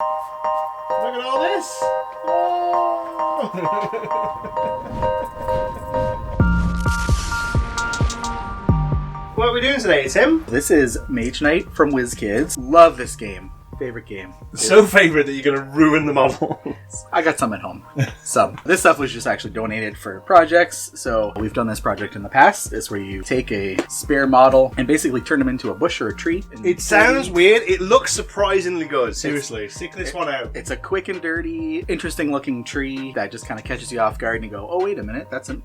Look at all this! Oh. What are we doing today, Tim? This is Mage Knight from WizKids. Love this game. Favorite game. So favourite that you're going to ruin the model. I got some at home. Some. This stuff was just actually donated for projects. So we've done this project in the past. It's where you take a spare model and basically turn them into a bush or a tree. It sounds weird. It looks surprisingly good. Seriously, stick this one out. It's a quick and dirty, interesting looking tree that just kind of catches you off guard and you go, oh, wait a minute, that's an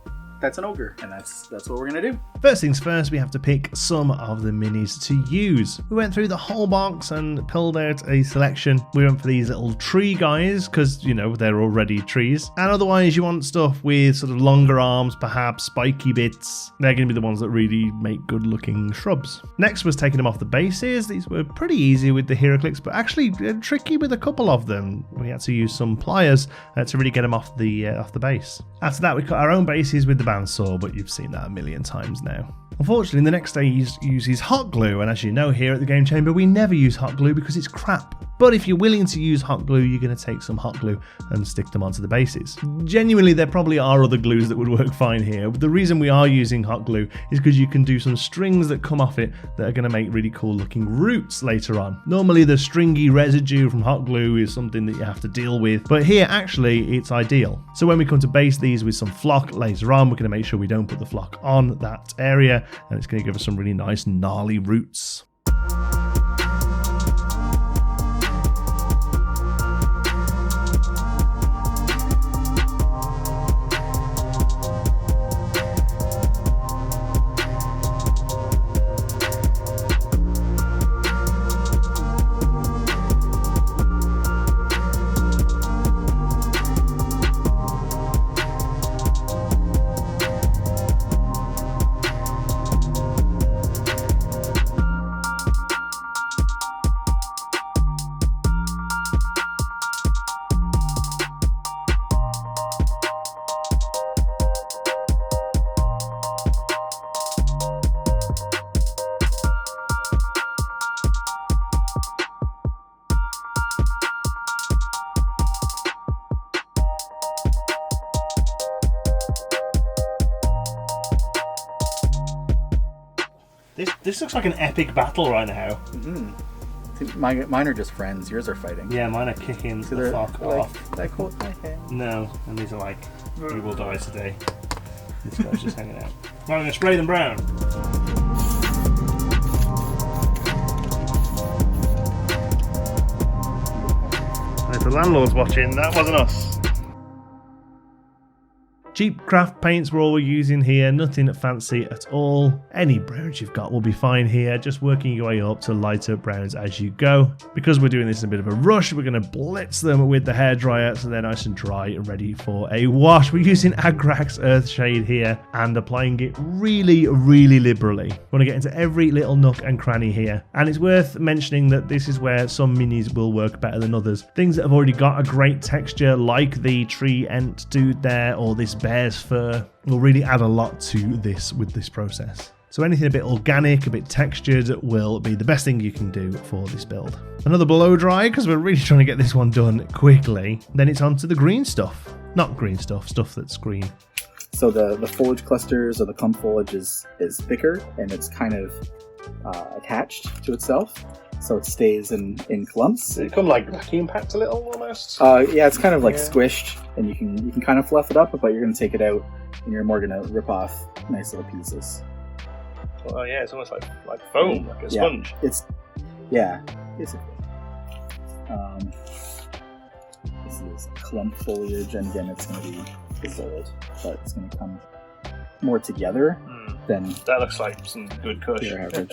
ogre, and that's what we're gonna do. First things first, we have to pick some of the minis to use. We went through the whole box and pulled out a selection. We went for these little tree guys because, you know, they're already trees. And otherwise you want stuff with sort of longer arms, perhaps spiky bits. They're going to be the ones that really make good looking shrubs. Next was taking them off the bases. These were pretty easy with the HeroClix, but actually tricky with a couple of them. We had to use some pliers to really get them off the base. After that, we cut our own bases with the bandsaw, but you've seen that a million times now. Unfortunately, the next day he uses hot glue, and as you know here at the Game Chamber, we never use hot glue because it's crap. But if you're willing to use hot glue, you're going to take some hot glue and stick them onto the bases. Genuinely, there probably are other glues that would work fine here. But the reason we are using hot glue is because you can do some strings that come off it that are going to make really cool looking roots later on. Normally, the stringy residue from hot glue is something that you have to deal with, but here actually it's ideal. So when we come to base these with some flock later on, we're going to make sure we don't put the flock on that area, and it's going to give us some really nice gnarly roots. This looks like an epic battle right now. Mm-hmm. Mine are just friends. Yours are fighting. Yeah, mine are kicking the fuck off. Like, okay. No, and these are like, we will die today. This guy's just hanging out. Right, I'm going to spray them brown. If the landlord's watching, that wasn't us. Cheap craft paints were all we're using here, nothing fancy at all. Any browns you've got will be fine here, just working your way up to lighter browns as you go. Because we're doing this in a bit of a rush, we're going to blitz them with the hairdryer so they're nice and dry and ready for a wash. We're using Agrax Earthshade here and applying it really, really liberally. We want to get into every little nook and cranny here. And it's worth mentioning that this is where some minis will work better than others. Things that have already got a great texture, like the tree ent dude there, or this bear's fur, will really add a lot to this with this process. So anything a bit organic, a bit textured will be the best thing you can do for this build. Another blow dry, because we're really trying to get this one done quickly. Then it's on to the green stuff. Not green stuff, stuff that's green. So the foliage clusters or the clump foliage is thicker and it's kind of attached to itself. So it stays in clumps. Does it come like vacuum packed a little almost? Yeah, it's kind of like squished, and you can kind of fluff it up, but you're going to take it out and you're more going to rip off nice little pieces. Oh yeah, it's almost like foam, like a sponge. Basically. This is clump foliage, and again, it's going to be fizzled, but it's going to come more together than that looks like some good kush. Your average.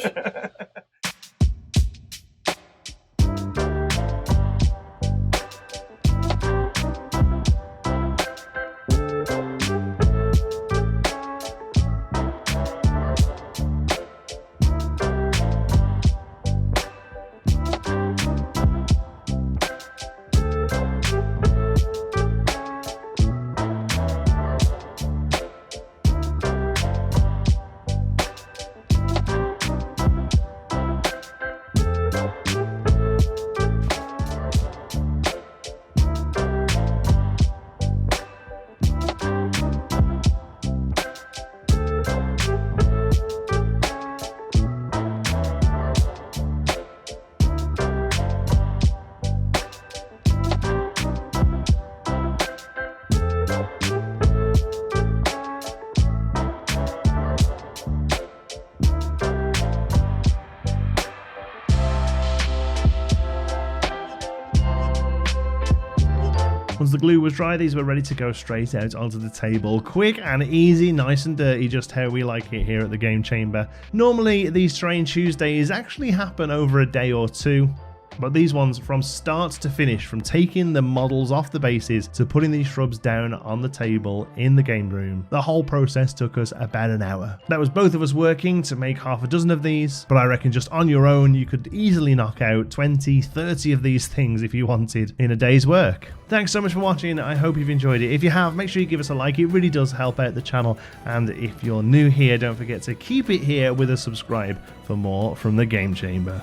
Once the glue was dry, these were ready to go straight out onto the table. Quick and easy, nice and dirty, just how we like it here at the Game Chamber. Normally, these Terrain Tuesdays actually happen over a day or two, but these ones, from start to finish, from taking the models off the bases to putting these shrubs down on the table in the game room, the whole process took us about an hour. That was both of us working to make half a dozen of these, but I reckon just on your own you could easily knock out 20, 30 of these things if you wanted in a day's work. Thanks so much for watching. I hope you've enjoyed it. If you have, make sure you give us a like. It really does help out the channel. And if you're new here, don't forget to keep it here with a subscribe for more from the Game Chamber.